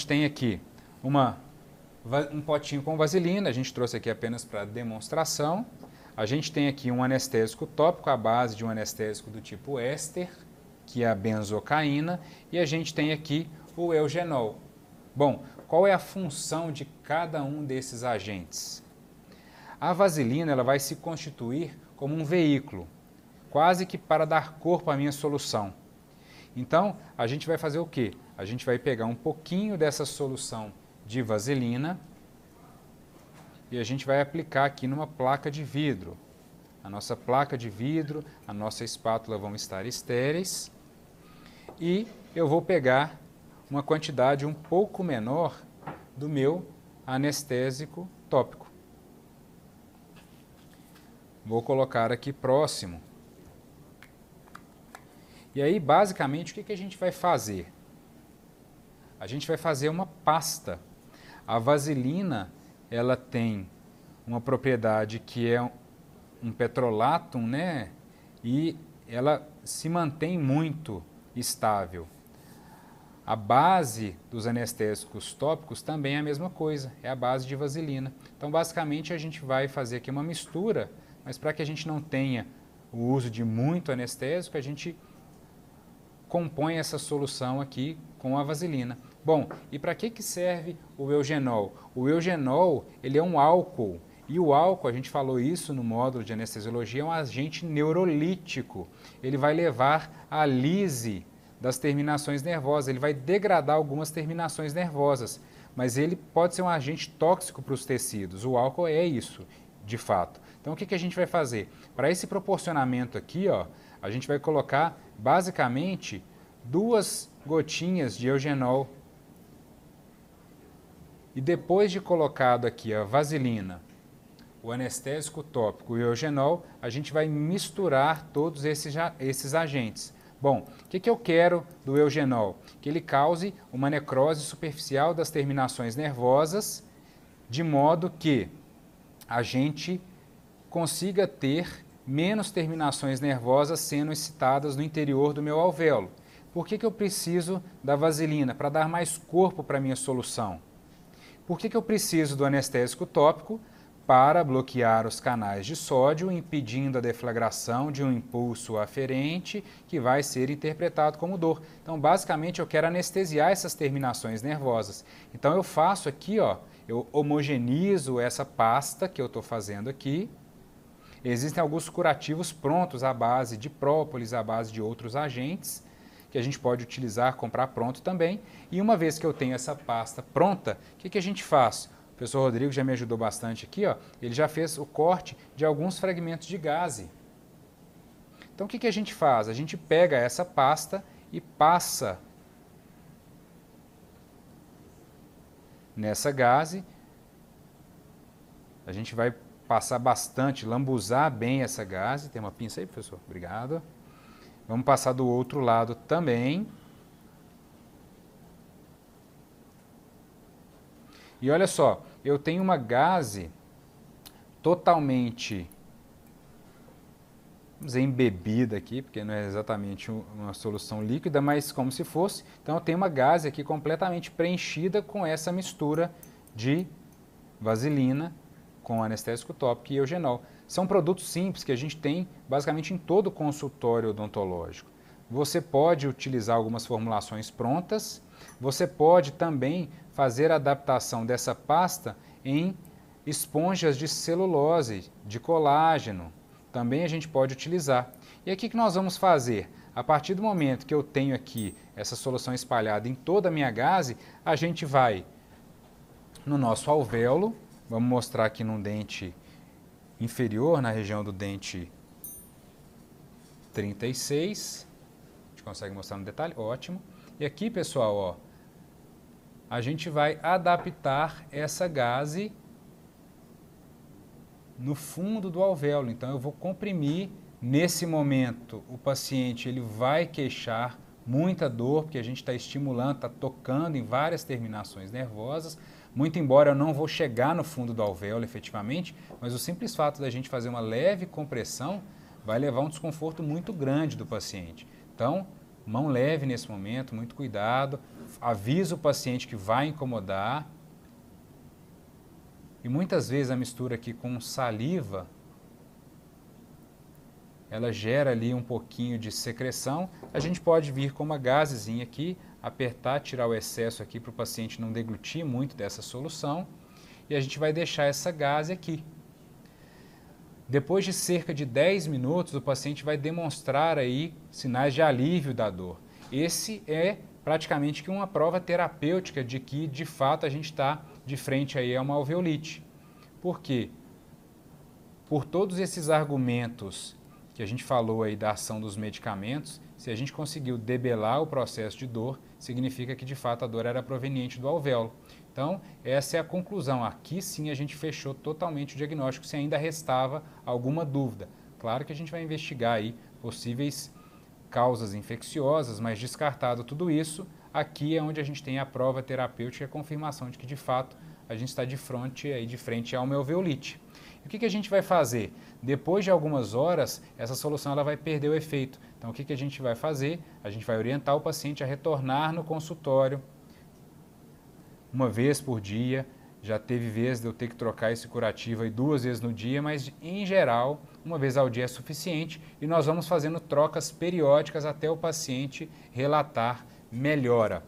gente tem aqui um potinho com vaselina, a gente trouxe aqui apenas para demonstração. A gente tem aqui um anestésico tópico à base de um anestésico do tipo éster, que é a benzocaína, e a gente tem aqui o eugenol. Bom, qual é a função de cada um desses agentes? A vaselina ela vai se constituir como um veículo, quase que para dar corpo à minha solução. Então, a gente vai fazer o quê? A gente vai pegar um pouquinho dessa solução de vaselina e a gente vai aplicar aqui numa placa de vidro. A nossa placa de vidro, a nossa espátula vão estar estéreis e eu vou pegar uma quantidade um pouco menor do meu anestésico tópico. Vou colocar aqui próximo. E aí, basicamente, o que a gente vai fazer? A gente vai fazer uma pasta. A vaselina, ela tem uma propriedade que é um petrolatum, né? E ela se mantém muito estável. A base dos anestésicos tópicos também é a mesma coisa, é a base de vaselina. Então, basicamente, a gente vai fazer aqui uma mistura, mas para que a gente não tenha o uso de muito anestésico, a gente compõe essa solução aqui com a vaselina. Bom, e para que serve o eugenol? O eugenol, ele é um álcool, e o álcool, a gente falou isso no módulo de anestesiologia, é um agente neurolítico. Ele vai levar à lise das terminações nervosas, ele vai degradar algumas terminações nervosas, mas ele pode ser um agente tóxico para os tecidos. O álcool é isso, de fato. Então, o que a gente vai fazer? Para esse proporcionamento aqui, ó, a gente vai colocar, basicamente, 2 gotinhas de eugenol. E depois de colocado aqui a vaselina, o anestésico tópico e o eugenol, a gente vai misturar todos esses agentes. Bom, o que eu quero do eugenol? Que ele cause uma necrose superficial das terminações nervosas, de modo que a gente consiga ter menos terminações nervosas sendo excitadas no interior do meu alvéolo. Por que eu preciso da vaselina? Para dar mais corpo para a minha solução. Por que eu preciso do anestésico tópico? Para bloquear os canais de sódio, impedindo a deflagração de um impulso aferente que vai ser interpretado como dor. Então, basicamente, eu quero anestesiar essas terminações nervosas. Então, eu faço aqui, ó, eu homogeneizo essa pasta que eu estou fazendo aqui. Existem alguns curativos prontos à base de própolis, à base de outros agentes, que a gente pode utilizar, comprar pronto também. E uma vez que eu tenho essa pasta pronta, o que a gente faz? O professor Rodrigo já me ajudou bastante aqui, ó, ele já fez o corte de alguns fragmentos de gaze. Então, o que a gente faz? A gente pega essa pasta e passa nessa gaze. A gente vai passar bastante, lambuzar bem essa gaze. Tem uma pinça aí, professor? Obrigado. Vamos passar do outro lado também. E olha só, eu tenho uma gaze totalmente, vamos dizer, embebida aqui, porque não é exatamente uma solução líquida, mas como se fosse. Então eu tenho uma gaze aqui completamente preenchida com essa mistura de vaselina com anestésico tópico e eugenol. São produtos simples que a gente tem basicamente em todo o consultório odontológico. Você pode utilizar algumas formulações prontas, você pode também fazer a adaptação dessa pasta em esponjas de celulose, de colágeno. Também a gente pode utilizar. E aqui que nós vamos fazer? A partir do momento que eu tenho aqui essa solução espalhada em toda a minha gaze, a gente vai no nosso alvéolo, vamos mostrar aqui num dente inferior, na região do dente 36. A gente consegue mostrar no detalhe? Ótimo. E aqui, pessoal, ó, a gente vai adaptar essa gaze no fundo do alvéolo. Então, eu vou comprimir. Nesse momento, o paciente ele vai queixar muita dor, porque a gente está estimulando, está tocando em várias terminações nervosas. Muito embora eu não vou chegar no fundo do alvéolo efetivamente, mas o simples fato da gente fazer uma leve compressão vai levar um desconforto muito grande do paciente. Então, Mão leve nesse momento, muito cuidado. Avisa o paciente que vai incomodar. E muitas vezes a mistura aqui com saliva, ela gera ali um pouquinho de secreção. A gente pode vir com uma gazezinha aqui, apertar, tirar o excesso aqui para o paciente não deglutir muito dessa solução. E a gente vai deixar essa gaze aqui. Depois de cerca de 10 minutos, o paciente vai demonstrar aí sinais de alívio da dor. Esse é praticamente que uma prova terapêutica de que, de fato, a gente está de frente aí a uma alveolite. Por quê? Por todos esses argumentos que a gente falou aí da ação dos medicamentos, se a gente conseguiu debelar o processo de dor, significa que, de fato, a dor era proveniente do alvéolo. Então, essa é a conclusão. Aqui sim a gente fechou totalmente o diagnóstico, se ainda restava alguma dúvida. Claro que a gente vai investigar aí possíveis causas infecciosas, mas descartado tudo isso, aqui é onde a gente tem a prova terapêutica e a confirmação de que, de fato, a gente está de frente a uma alveolite. E o que a gente vai fazer? Depois de algumas horas, essa solução ela vai perder o efeito. Então, o que a gente vai fazer? A gente vai orientar o paciente a retornar no consultório uma vez por dia. Já teve vezes de eu ter que trocar esse curativo aí 2 vezes no dia, mas em geral, uma vez ao dia é suficiente e nós vamos fazendo trocas periódicas até o paciente relatar melhora.